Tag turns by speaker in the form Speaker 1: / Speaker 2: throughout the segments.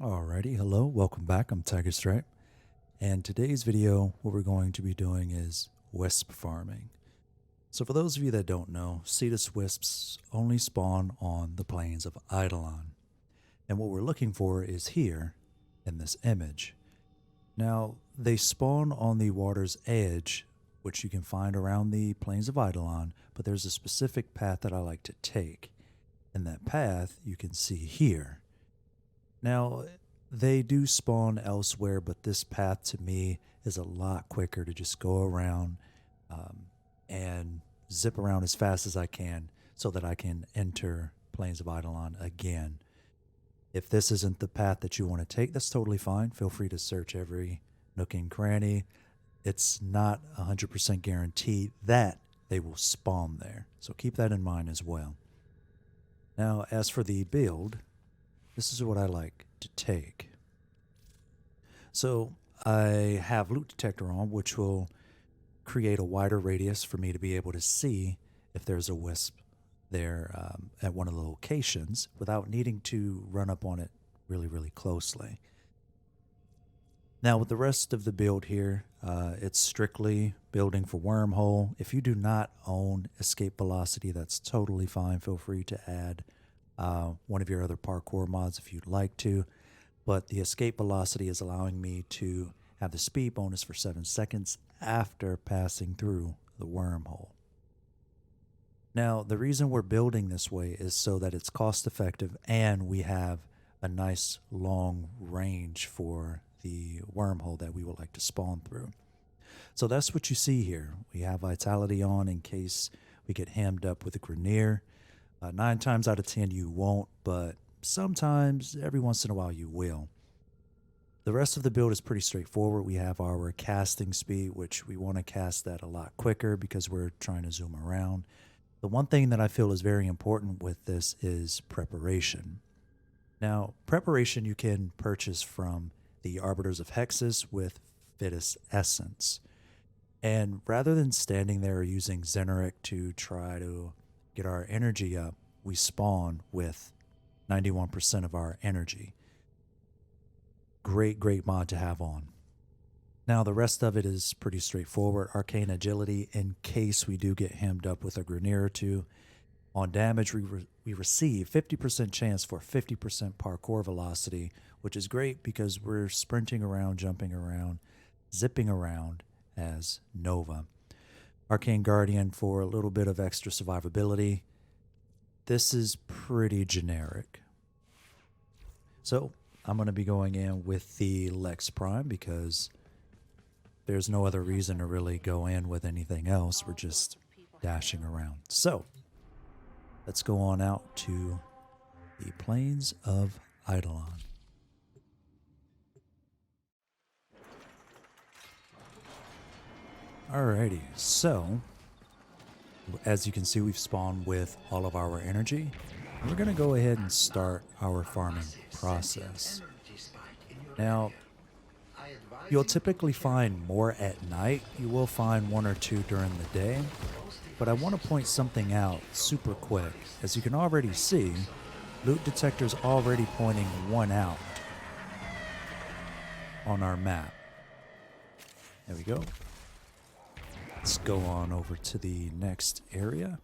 Speaker 1: Alrighty, hello, welcome back. I'm Tiger Stripe, and today's video, what we're going to be doing is wisp farming. So, for those of you that don't know, Cetus Wisps only spawn on the Plains of Eidolon, and what we're looking for is here in this image. Now, they spawn on the water's edge, which you can find around the Plains of Eidolon, but there's a specific path that I like to take, and that path you can see here. Now, they do spawn elsewhere, but this path to me is a lot quicker to just go around um, and zip around as fast as I can so that I can enter Plains of Eidolon again. If this isn't the path that you want to take, that's totally fine. Feel free to search every nook and cranny. It's not 100% guaranteed that they will spawn there, so keep that in mind as well. Now, as for the build, this is what I like to take. So I have loot detector on, which will create a wider radius for me to be able to see if there's a wisp there at one of the locations without needing to run up on it really closely. Now with the rest of the build here, it's strictly building for wormhole. If you do not own escape velocity, that's totally fine. Feel free to add one of your other parkour mods if you'd like to. But the escape velocity is allowing me to have the speed bonus for 7 seconds after passing through the wormhole. Now, the reason we're building this way is so that it's cost effective and we have a nice long range for the wormhole that we would like to spawn through. So that's what you see here. We have vitality on in case we get hammed up with a Grineer. 9 times out of 10 you won't, but sometimes, every once in a while, you will. The rest of the build is pretty straightforward. We have our casting speed, which we want to cast that a lot quicker because we're trying to zoom around. The one thing that I feel is very important with this is preparation. Now, preparation you can purchase from the Arbiters of Hexus with Fittest Essence. And rather than standing there using Xeneric to try to get our energy up, we spawn with 91% of our energy. Great mod to have on. Now, the rest of it is pretty straightforward. Arcane agility in case we do get hemmed up with a Grineer or two. On damage, we receive 50% chance for 50% parkour velocity, which is great because we're sprinting around, jumping around, zipping around as Nova. Arcane Guardian for a little bit of extra survivability. This is pretty generic. So I'm going to be going in with the Lex Prime because there's no other reason to really go in with anything else. We're just dashing around. So let's go on out to the Plains of Eidolon. Alrighty, so as you can see, we've spawned with all of our energy. We're going to go ahead and start our farming process. Now, you'll typically find more at night. You will find 1 or 2 during the day. But I want to point something out super quick. As you can already see, loot detector's already pointing 1 out on our map. There we go. Let's go on over to the next area.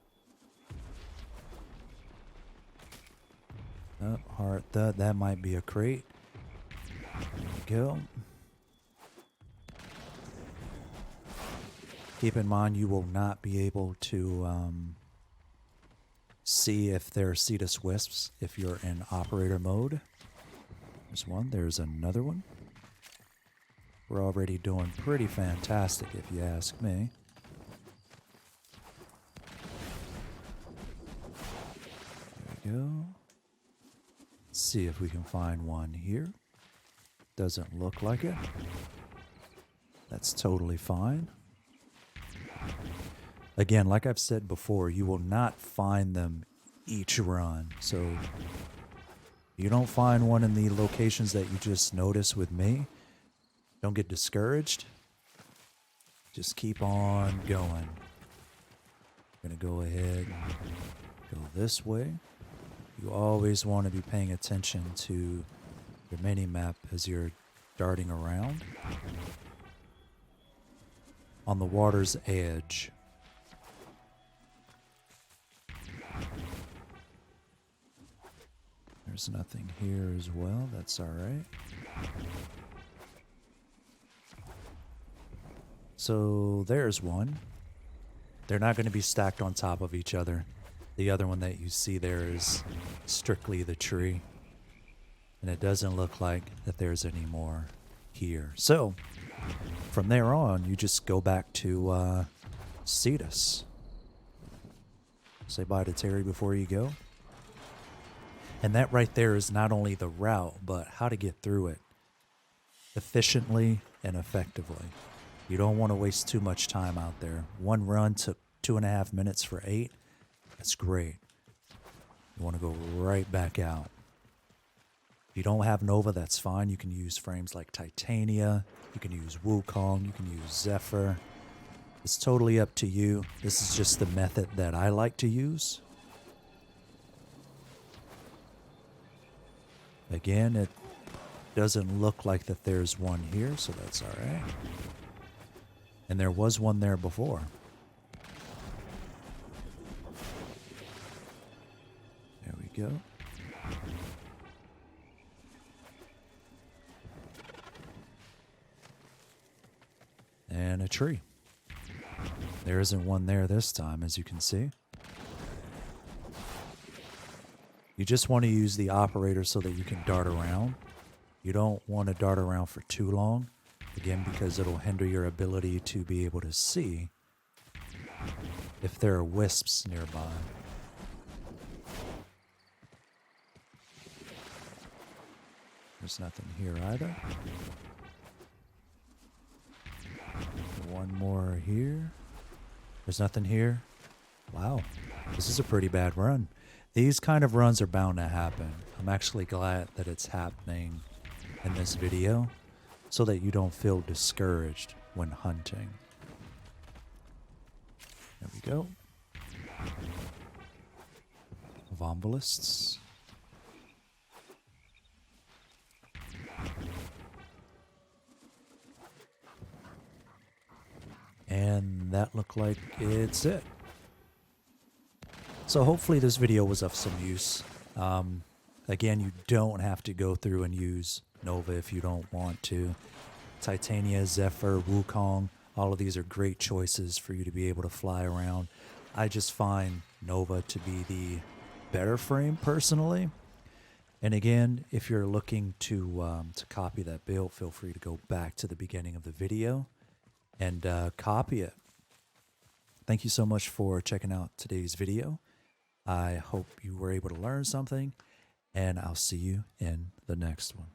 Speaker 1: Oh, heart, that might be a crate. There we go. Keep in mind you will not be able to see if there are Cetus Wisps if you're in operator mode. There's one, there's another one. We're already doing pretty fantastic if you ask me. There we go. Let's see if we can find one here. Doesn't look like it. That's totally fine. Again, like I've said before, you will not find them each run. So you don't find one in the locations that you just noticed with me. Don't get discouraged. Just keep on going. I'm going to go ahead and go this way. You always want to be paying attention to your mini map as you're darting around on the water's edge. There's nothing here as well. That's all right. So there's one. They're not going to be stacked on top of each other. The other one that you see there is strictly the tree. And it doesn't look like that there's any more here. So from there on, you just go back to Cetus. Say bye to Terry before you go. And that right there is not only the route, but how to get through it efficiently and effectively. You don't want to waste too much time out there. One run took 2.5 minutes for 8. That's great. You want to go right back out. If you don't have Nova, that's fine. You can use frames like Titania. You can use Wukong. You can use Zephyr. It's totally up to you. This is just the method that I like to use. Again, it doesn't look like that there's one here, so that's all right. And there was one there before. There we go. And a tree. There isn't one there this time, as you can see. You just want to use the operator so that you can dart around. You don't want to dart around for too long, again, because it'll hinder your ability to be able to see if there are wisps nearby. There's nothing here either. One more here. There's nothing here. Wow, this is a pretty bad run. These kind of runs are bound to happen. I'm actually glad that it's happening in this video so that you don't feel discouraged when hunting. There we go. Vombalists. And that looked like it's it. So hopefully this video was of some use. Again, you don't have to go through and use Nova if you don't want to. Titania, Zephyr, Wukong, all of these are great choices for you to be able to fly around. I just find Nova to be the better frame personally. And again, if you're looking to copy that build, feel free to go back to the beginning of the video and copy it. Thank you so much for checking out today's video. I hope you were able to learn something, and I'll see you in the next one.